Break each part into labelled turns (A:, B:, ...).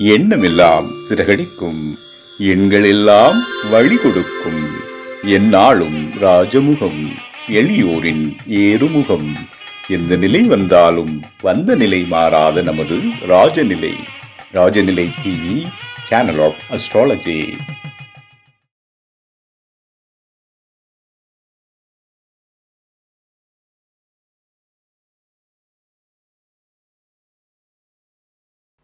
A: எண்ணமெல்லாம் சிறகடிக்கும், எண்களெல்லாம் வழி கொடுக்கும், எந்நாளும் ராஜமுகம், எளியோரின் ஏறுமுகம். எந்த நிலை வந்தாலும் வந்த நிலை மாறாத நமது Rajanilai. Rajanilai TV, channel of astrology.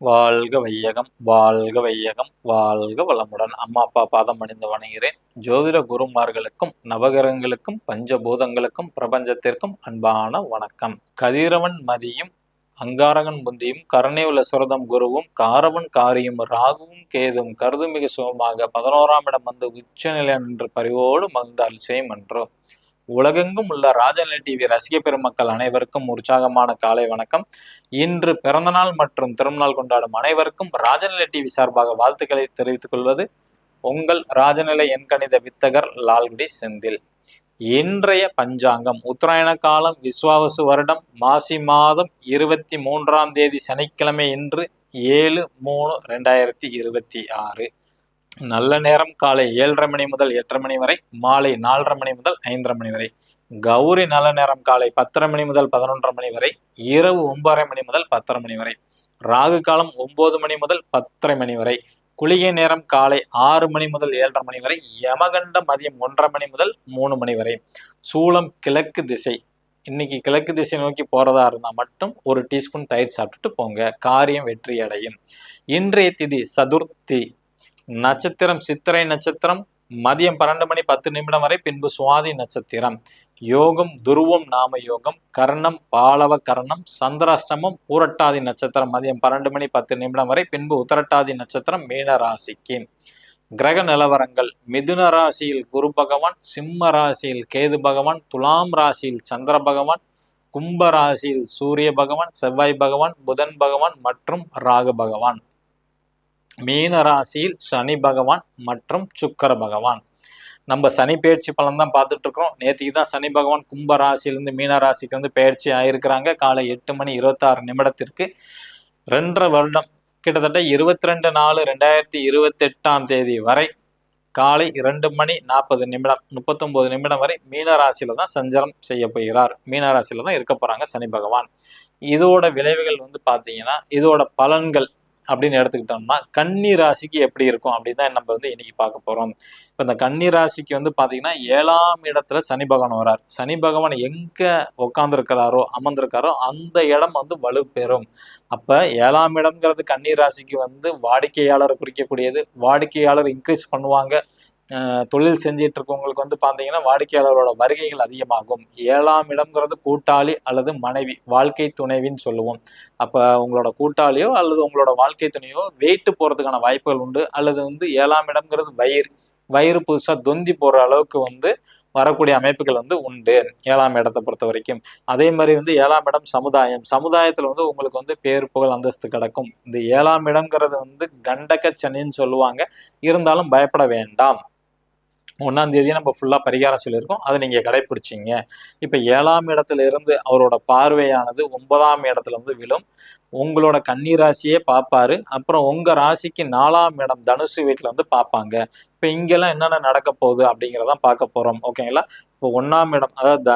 B: வாழ்க வையகம், வாழ்க வையகம், வாழ்க வளமுடன். அம்மா அப்பா பாதம் பணிந்து வணங்குகிறேன். ஜோதிட குருமார்களுக்கும் நவகிரகங்களுக்கும் பஞ்சபூதங்களுக்கும் பிரபஞ்சத்திற்கும் அன்பான வணக்கம். கதிரவன் மதியும் அங்காரகன் புந்தியும் கருணை உள்ள சுரதம் குருவும் காரவன் காரியும் ராகுவும் கேதும் கருதுமிகு சுகமாக 11ஆம் இடம் வந்து உச்சநிலை நின்று பரிவோடு மகிழ்ந்தால் செய்யும் என்றோ. உலகெங்கும் உள்ள ராஜநிலை டிவி ரசிக பெருமக்கள் அனைவருக்கும் உற்சாகமான காலை வணக்கம். இன்று பிறந்தநாள் மற்றும் திருமணநாள் கொண்டாடும் அனைவருக்கும் ராஜநிலை டிவி சார்பாக வாழ்த்துக்களை தெரிவித்துக் கொள்வது உங்கள் ராஜநிலை எண்கணித வித்தகர் லால்குடி செந்தில். இன்றைய பஞ்சாங்கம் உத்தராயண காலம் விஸ்வாவசு வருடம் மாசி மாதம் 23ஆம் தேதி சனிக்கிழமை, இன்று 7/3/2026. நல்ல நேரம் காலை 7:30 மணி முதல் 8:30 மணி வரை, மாலை 4:30 மணி முதல் 5:30 மணி வரை. கௌரி நல்ல நேரம் காலை 10:30 மணி முதல் 11:30 மணி வரை, இரவு 9:30 மணி முதல் 10:30 மணி வரை. ராகு காலம் 9 மணி முதல் 10:30 மணி வரை. குளிகை நேரம் காலை 6 மணி முதல் 7:30 மணி வரை. யமகண்டம் மதியம் 1:30 மணி முதல் 3 மணி வரை. சூலம் கிழக்கு திசை. இன்னைக்கு கிழக்கு திசை நோக்கி போறதா இருந்தா மட்டும் ஒரு டீஸ்பூன் தயிர் சாப்பிட்டுட்டு போங்க, காரியம் வெற்றி அடையும். இன்றைய திதி சதுர்த்தி. நட்சத்திரம் சித்திரை நட்சத்திரம், மதியம் 12 மணி 10 வரை, பின்பு சுவாதி நட்சத்திரம். யோகம் துருவம் நாம யோகம், கர்ணம் பாலவ கர்ணம், சந்திராஷ்டமம் பூரட்டாதி நட்சத்திரம் மதியம் 12 மணி 10 வரை, பின்பு உத்தரட்டாதி நட்சத்திரம் மீன ராசிக்கு. கிரக நிலவரங்கள்: மிதுன ராசியில் குரு பகவான், சிம்ம ராசியில் கேது பகவான், துலாம் ராசியில் சந்திர பகவான், கும்ப ராசியில் சூரிய பகவான், செவ்வாய் பகவான், புதன் பகவான் மற்றும் ராகு பகவான். மீன ராசியில் சனி பகவான் மற்றும் சுக்கர பகவான். நம்ம சனி பயிற்சி பலன் தான் பார்த்துட்டு இருக்கிறோம். நேற்றுக்கு தான் சனி பகவான் கும்ப ராசியிலிருந்து மீன ராசிக்கு வந்து பயிற்சி ஆயிருக்கிறாங்க. காலை 8:26 2.5 வருடம், கிட்டத்தட்ட 22/4/2028 வரை காலை 2:40 39 வரை மீன ராசியில தான் சஞ்சாரம் செய்ய போகிறார். மீன ராசியில தான் இருக்க போறாங்க சனி பகவான். இதோட விளைவுகள் வந்து பாத்தீங்கன்னா, இதோட பலன்கள் அப்படின்னு எடுத்துக்கிட்டோம்னா கன்னி ராசிக்கு எப்படி இருக்கும் அப்படின்னு தான் நம்ம வந்து இன்னைக்கு பார்க்க போறோம். இப்போ இந்த கன்னி ராசிக்கு வந்து பாத்தீங்கன்னா 7ஆம் இடத்துல சனி பகவான் வரார். சனி பகவான் எங்க உட்கார்ந்துருக்கிறாரோ அமர்ந்திருக்காரோ அந்த இடம் வந்து வலுப்பெறும். அப்ப 7ஆம் இடம்ங்கிறது கன்னி ராசிக்கு வந்து வாடிக்கையாளரை குறிக்கக்கூடியது. வாடிக்கையாளர் இன்க்ரீஸ் பண்ணுவாங்க. தொழில் செஞ்சிட்டு இருக்கவங்களுக்கு வந்து பார்த்தீங்கன்னா வாடிக்கையாளரோட வருகைகள் அதிகமாகும். 7ஆம் இடம்ங்கிறது கூட்டாளி அல்லது மனைவி, வாழ்க்கை துணைவின்னு சொல்லுவோம். அப்போ உங்களோட கூட்டாளியோ அல்லது உங்களோட வாழ்க்கை துணையோ வெயிட்டு போகிறதுக்கான வாய்ப்புகள் உண்டு. அல்லது வந்து 7ஆம் இடம்ங்கிறது வயிறு புதுசாக தொந்தி போகிற அளவுக்கு வந்து வரக்கூடிய அமைப்புகள் வந்து உண்டு 7ஆம் இடத்தை பொறுத்த வரைக்கும். அதே மாதிரி வந்து 7ஆம் இடம் சமுதாயத்தில் வந்து உங்களுக்கு வந்து பேர் புகழ் அந்தஸ்து கிடக்கும். இந்த 7ஆம் இடம்ங்கிறது வந்து கண்டக சனின்னு சொல்லுவாங்க. இருந்தாலும் பயப்பட வேண்டாம். 1ஆம் தேதியை நம்ம ஃபுல்லாக பரிகாரம் சொல்லியிருக்கோம், அதை நீங்கள் கடைப்பிடிச்சிங்க. இப்போ 7ஆம் இடத்துல இருந்து அவரோட பார்வையானது 9ஆம் இடத்துல வந்து விழும். உங்களோட கன்னி ராசியே பார்ப்பாரு. அப்புறம் உங்கள் ராசிக்கு 4ஆம் இடம் தனுசு வீட்டில் வந்து பார்ப்பாங்க. இப்போ இங்கெல்லாம் என்னென்ன நடக்க போகுது அப்படிங்கிறதான் பார்க்க போகிறோம். ஓகேங்களா? இப்போ 1ஆம் இடம், அதாவது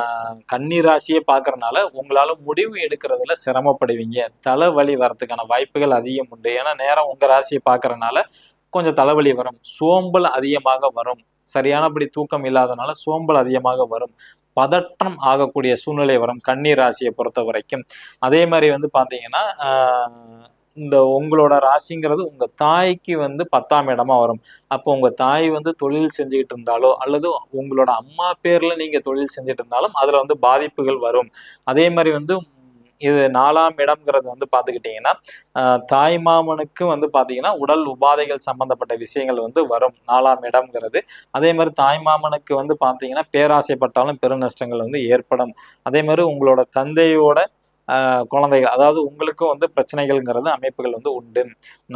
B: கன்னி ராசியே பார்க்கறதுனால உங்களால் முடிவு எடுக்கிறதுல சிரமப்படுவீங்க. தலைவலி வரதுக்கான வாய்ப்புகள் அதிகம் உண்டு. ஏன்னா நேரம் உங்கள் ராசியை பார்க்கறதுனால கொஞ்சம் தலைவலி வரும். சோம்பல் அதிகமாக வரும். சரியானபடி தூக்கம் இல்லாதனால சோம்பல் அதிகமாக வரும். பதற்றம் ஆகக்கூடிய சூழ்நிலை வரும் கன்னி ராசியை பொறுத்த வரைக்கும். அதே மாதிரி வந்து பார்த்தீங்கன்னா இந்த உங்களோட ராசிங்கிறது உங்க தாய்க்கு வந்து 10ஆம் இடமா வரும். அப்போ உங்க தாய் வந்து தொழில் செஞ்சுக்கிட்டு இருந்தாலோ அல்லது உங்களோட அம்மா பேர்ல நீங்க தொழில் செஞ்சுட்டு இருந்தாலும் அதுல வந்து பாதிப்புகள் வரும். அதே மாதிரி வந்து இது 4ஆம் இடம்ங்கிறது வந்து பார்த்துக்கிட்டிங்கன்னா தாய் மாமனுக்கு வந்து பார்த்தீங்கன்னா உடல் உபாதைகள் சம்பந்தப்பட்ட விஷயங்கள் வந்து வரும் 4ஆம் இடம்ங்கிறது. அதே மாதிரி தாய் மாமனுக்கு வந்து பார்த்தீங்கன்னா பேராசைப்பட்டாலும் பெருநஷ்டங்கள் வந்து ஏற்படும். அதே மாதிரி உங்களோட தந்தையோட குழந்தைகள், அதாவது உங்களுக்கும் வந்து பிரச்சனைகள்ங்கிறது அமைப்புகள் வந்து உண்டு.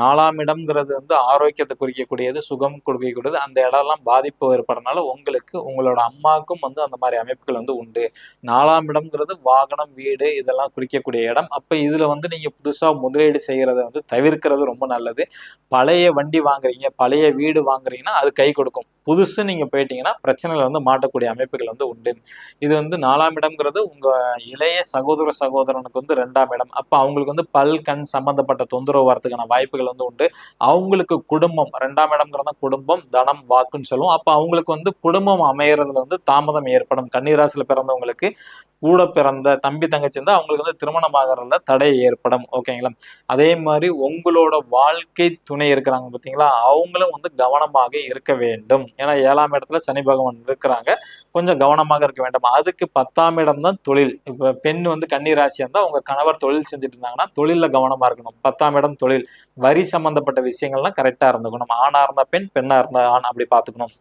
B: 4ஆம் இடம்ங்கிறது வந்து ஆரோக்கியத்தை குறிக்கக்கூடியது, சுகம் கொடுக்கக்கூடியது. அந்த இடம்லாம் பாதிப்பு ஏற்படுறதுனால உங்களுக்கு உங்களோட அம்மாவுக்கும் வந்து அந்த மாதிரி அமைப்புகள் வந்து உண்டு. 4ஆம் இடம்ங்கிறது வாகனம், வீடு இதெல்லாம் குறிக்கக்கூடிய இடம். அப்ப இதுல வந்து நீங்க புதுசா முதலீடு செய்யறத வந்து தவிர்க்கிறது ரொம்ப நல்லது. பழைய வண்டி வாங்குறீங்க, பழைய வீடு வாங்குறீங்கன்னா அது கை கொடுக்கும். புதுசு நீங்க போயிட்டீங்கன்னா பிரச்சனைகள் வந்து மாட்டக்கூடிய அமைப்புகள் வந்து உண்டு. இது வந்து 4ஆம் இடம்ங்கிறது உங்க இளைய சகோதரனுக்கு வந்து 2ஆம் இடம். அப்ப அவங்களுக்கு வந்து பல், கண் சம்பந்தப்பட்ட தொந்தரவு வரதுக்கான வாய்ப்புகள் வந்து உண்டு. அவங்களுக்கு குடும்பம் 2ஆம் இடம்ங்கிறது குடும்பம், தனம், வாக்குன்னு சொல்லுவோம். அப்ப அவங்களுக்கு வந்து குடும்பம் அமையறதுல வந்து தாமதம் ஏற்படும். கன்னிராசியில பிறந்தவங்களுக்கு கூட பிறந்த தம்பி, தங்கச்சி இருந்தா அவங்களுக்கு வந்து திருமணம் ஆகிறதுல தடை ஏற்படும். ஓகேங்களா? அதே மாதிரி உங்களோட வாழ்க்கை துணை இருக்கிறாங்க பார்த்தீங்களா, அவங்களும் வந்து கவனமாக இருக்க வேண்டும். ஏன்னா 7ஆம் இடத்துல சனி பகவான் இருக்கிறாங்க. கொஞ்சம் கவனமாக இருக்க வேண்டும். அதுக்கு 10ஆம் இடம் தான் தொழில். இப்ப பெண் வந்து கன்னி ராசியா இருந்தா உங்க கணவர் தொழில் செஞ்சுட்டு இருந்தாங்கன்னா தொழில்ல கவனமா இருக்கணும். 10ஆம் இடம் தொழில், வரி சம்பந்தப்பட்ட விஷயங்கள்லாம் கரெக்டா இருந்துக்கணும். ஆணா இருந்தா பெண், பெண்ணா இருந்தா ஆண், அப்படி பார்த்துக்கணும்.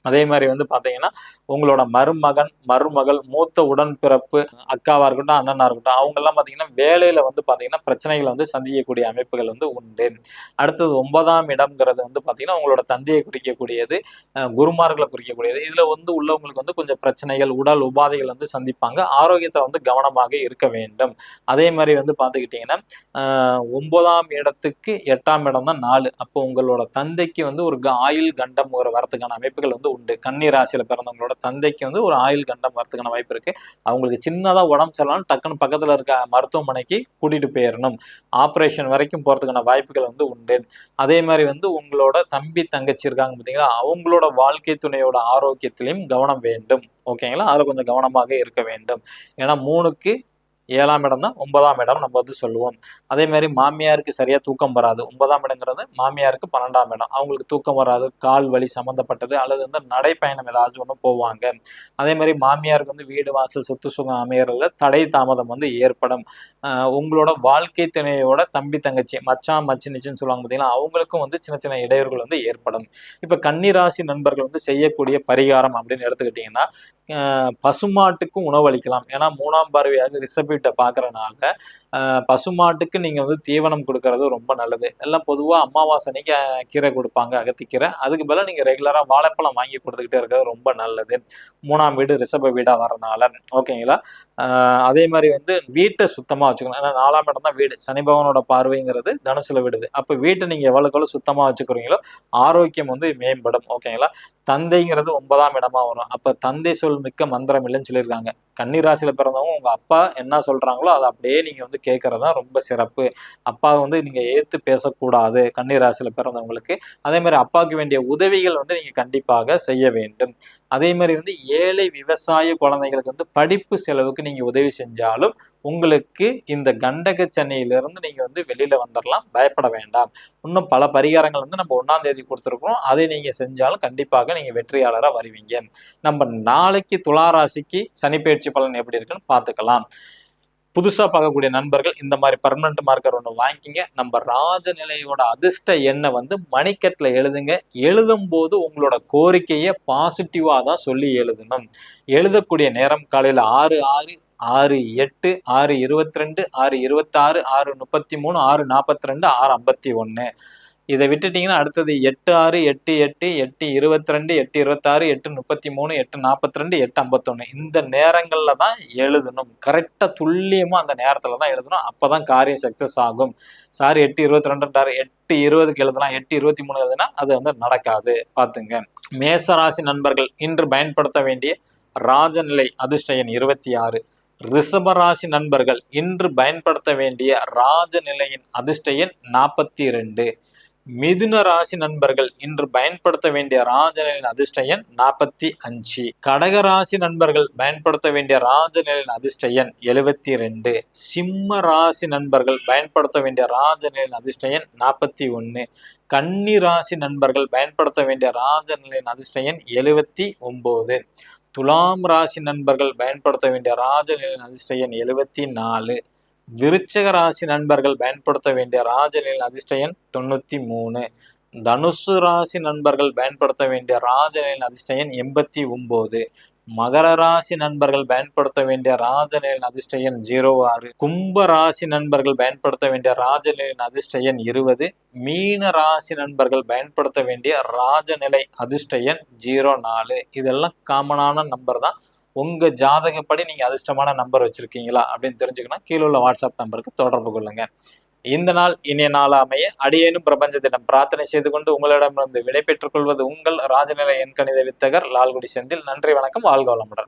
B: அதே மாதிரி வந்து பாத்தீங்கன்னா உங்களோட மருமகன், மருமகள், மூத்த உடன்பிறப்பு, அக்காவா இருக்கட்டும், அண்ணனா இருக்கட்டும், அவங்க எல்லாம் பாத்தீங்கன்னா வேலையில வந்து பாத்தீங்கன்னா பிரச்சனைகளை வந்து சந்திக்கக்கூடிய அமைப்புகள் வந்து உண்டு. அடுத்தது 9ஆம் இடம்ங்கிறது வந்து பாத்தீங்கன்னா உங்களோட தந்தையை குறிக்கக்கூடியது, குருமார்களை குறிக்கக்கூடியது. இதுல வந்து உள்ளவங்களுக்கு வந்து கொஞ்சம் பிரச்சனைகள், உடல் உபாதைகள் வந்து சந்திப்பாங்க. ஆரோக்கியத்தை வந்து கவனமாக இருக்க வேண்டும். அதே மாதிரி வந்து பாத்துக்கிட்டீங்கன்னா 9ஆம் இடத்துக்கு 8ஆம் இடம் தான் 4. அப்போ உங்களோட தந்தைக்கு வந்து ஒரு ஆயுள் கண்டம் வரதுக்கான அமைப்புகள் வந்து உண்டு. கன்னி ராசியில பிறந்தவங்களோட தந்தைக்கு வந்து ஒரு ஆயுள் கண்டம் வரதுக்கான வாய்ப்பு இருக்கு. அவங்களுக்கு சின்னதா உடம்பு சரியில்லைனாலும் டக்குன்னு பக்கத்துல இருக்க மருத்துவமனைக்கு கூட்டிட்டு போயிடணும். ஆபரேஷன் வரைக்கும் போறதுக்கான வாய்ப்புகள் வந்து உண்டு. அதே மாதிரி வந்து உங்களோட தம்பி, தங்கச்சி இருக்காங்க பார்த்தீங்களா, அவங்களோட வாழ்க்கை துணையோட ஆரோக்கியத்திலையும் கவனம் வேண்டும். ஓகேங்களா? அதுல கொஞ்சம் கவனமாக இருக்க வேண்டும். ஏன்னா 3க்கு 7ஆம் இடம் தான் 9ஆம் இடம் நம்ம வந்து சொல்லுவோம். அதே மாதிரி மாமியாருக்கு சரியா தூக்கம் வராது. 9ஆம் இடங்கிறது மாமியாருக்கு 12ஆம் இடம். அவங்களுக்கு தூக்கம் வராது, கால் வலி சம்பந்தப்பட்டது, அல்லது வந்து நடைப்பயணம் ஏதாச்சும் ஒன்று போவாங்க. அதே மாதிரி மாமியாருக்கு வந்து வீடு, வாசல், சொத்து சுகம் அமையறதுல தடை தாமதம் வந்து ஏற்படும். உங்களோட வாழ்க்கை துணையோட தம்பி, தங்கச்சி, மச்சான், மச்சினிச்சின்னு சொல்லுவாங்க பார்த்தீங்களா, அவங்களுக்கும் வந்து சின்ன சின்ன இடையூறுகள் வந்து ஏற்படும். இப்ப கன்னிராசி நண்பர்கள் வந்து செய்யக்கூடிய பரிகாரம் அப்படின்னு எடுத்துக்கிட்டீங்கன்னா, பசுமாட்டுக்கும் உணவளிக்கலாம். ஏன்னா 3ஆம் பார்வையாக ரிஷபத்தை பார்க்கறனால பசுமாட்டுக்கு நீங்க வந்து தீவனம் கொடுக்கறது ரொம்ப நல்லது. எல்லாம் பொதுவா அமாவாசை அன்னைக்கு கீரை கொடுப்பாங்க, அகத்திக்கீரை. அதுக்கு பதிலா நீங்க ரெகுலரா வாழைப்பழம் வாங்கி கொடுத்துக்கிட்டே இருக்கிறது ரொம்ப நல்லது. 3ஆம் வீடு ரிஷப வீடா வரனால. ஓகேங்களா? அதே மாதிரி வந்து வீட்டை சுத்தமா வச்சுக்கணும். ஏன்னா 4ஆம் இடம் தான் வீடு. சனி பகவானோட பார்வைங்கிறது தனுசுல விடுது. அப்ப வீட்டை நீங்க எவ்வளவுக்கு சுத்தமா வச்சுக்கிறீங்களோ ஆரோக்கியம் வந்து மேம்படும். ஓகேங்களா? தந்தைங்கிறது 9ஆம் இடமா வரும். அப்ப தந்தை சொல் மிக்க மந்திரம் இல்லைன்னு சொல்லியிருக்காங்க. கன்னி ராசியில பிறந்தவங்க உங்க அப்பா என்ன சொல்றாங்களோ அதை அப்படியே நீங்க வந்து கேட்கறது தான் ரொம்ப சிறப்பு. அப்பா வந்து நீங்க ஏத்து பேசக்கூடாது கன்னி ராசியில பிறந்தவங்களுக்கு. அதே மாதிரி அப்பாவுக்கு வேண்டிய உதவிகள் வந்து நீங்க கண்டிப்பாக செய்ய வேண்டும். அதே மாதிரி வந்து ஏழை விவசாய குழந்தைகளுக்கு வந்து படிப்பு செலவுக்கு நீங்க உதவி செஞ்சாலும் உங்களுக்கு இந்த கண்டக சனியிலிருந்து நீங்க வந்து வெளியில வந்துடலாம். பயப்பட வேண்டாம். இன்னும் பல பரிகாரங்கள் வந்து நம்ம 1ஆம் தேதி கொடுத்துருக்கோம். அதை நீங்க செஞ்சாலும் கண்டிப்பாக நீங்க வெற்றியாளராக வருவீங்க. நம்ம நாளைக்கு துலா ராசிக்கு சனி பயிற்சி பலன் எப்படி இருக்குன்னு பார்த்துக்கலாம். புதுசா பார்க்கக்கூடிய நண்பர்கள் இந்த மாதிரி பர்மனன்ட் மார்க்கர் ஒன்று வாங்கிக்கிங்க. நம்ம ராஜநிலையோட அதிர்ஷ்ட எண்ணை வந்து மணிக்கட்டில் எழுதுங்க. எழுதும் போது உங்களோட கோரிக்கையை பாசிட்டிவா தான் சொல்லி எழுதணும். எழுதக்கூடிய நேரம் காலையில 6:06, 6:08, 6:22, 6:26, 6:33, 6:42, 6:51. இதை விட்டுட்டீங்கன்னா அடுத்தது 8:06, 8:08, 8:22, 8:26, 8:33, 8:42, 8:51. இந்த நேரங்கள்ல தான் எழுதணும். கரெக்டா துல்லியமா அந்த நேரத்துல தான் எழுதணும். அப்பதான் காரியம் சக்சஸ் ஆகும். சார் 8:22 8:20க்கு எழுதலாம், 8:23 எழுதுனா அது வந்து நடக்காது. பாத்துங்க. மேசராசி நண்பர்கள் இன்று பயன்படுத்த வேண்டிய ராஜநிலை அதிர்ஷ்ட எண் 26. ரிஷபராசி நண்பர்கள் இன்று பயன்படுத்த வேண்டிய ராஜநிலையின் அதிர்ஷ்ட எண் 42. மிதுன ராசி நண்பர்கள் இன்று பயன்படுத்த வேண்டிய ராஜநிலையின் அதிர்ஷ்ட எண் 45. கடக ராசி நண்பர்கள் பயன்படுத்த வேண்டிய ராஜநிலையின் அதிர்ஷ்ட எண் 72. சிம்ம ராசி நண்பர்கள் பயன்படுத்த வேண்டிய ராஜநிலையின் அதிர்ஷ்ட எண் 41. கன்னி ராசி நண்பர்கள் பயன்படுத்த வேண்டிய ராஜநிலையின் அதிர்ஷ்ட எண் 79. துலாம் ராசி நண்பர்கள் பயன்படுத்த வேண்டிய ராஜநிலையின் அதிர்ஷ்ட எண் 74. விருச்சக ராசி நண்பர்கள் பயன்படுத்த வேண்டிய ராஜநிலையின் அதிர்ஷ்ட எண் 93. தனுசு ராசி நண்பர்கள் பயன்படுத்த வேண்டிய ராஜநிலையின் அதிர்ஷ்ட எண் 89. மகர ராசி நண்பர்கள் பயன்படுத்த வேண்டிய ராஜநிலையின் அதிர்ஷ்ட எண் 06. கும்ப ராசி நண்பர்கள் பயன்படுத்த வேண்டிய ராஜநிலையின் அதிர்ஷ்ட எண் 20. மீன ராசி நண்பர்கள் பயன்படுத்த வேண்டிய ராஜநிலை அதிர்ஷ்ட எண் 04. இதெல்லாம் காமனான நம்பர் தான். உங்க ஜாதகப்படி நீங்க அதிர்ஷ்டமான நம்பர் வச்சிருக்கீங்களா அப்படின்னு தெரிஞ்சுக்கணும். கீழே உள்ள வாட்ஸ்அப் நம்பருக்கு தொடர்பு கொள்ளுங்க. இந்த நாள் இனிய நாள் அமைய அடியேனும் பிரபஞ்சத்திடம் பிரார்த்தனை செய்து கொண்டு உங்களிடமிருந்து விடை பெற்றுக் கொள்வது உங்கள் ராஜநிலை எண்கணித வித்தகர் லால்குடி செந்தில். நன்றி, வணக்கம், வாழ்க வளமுடன்.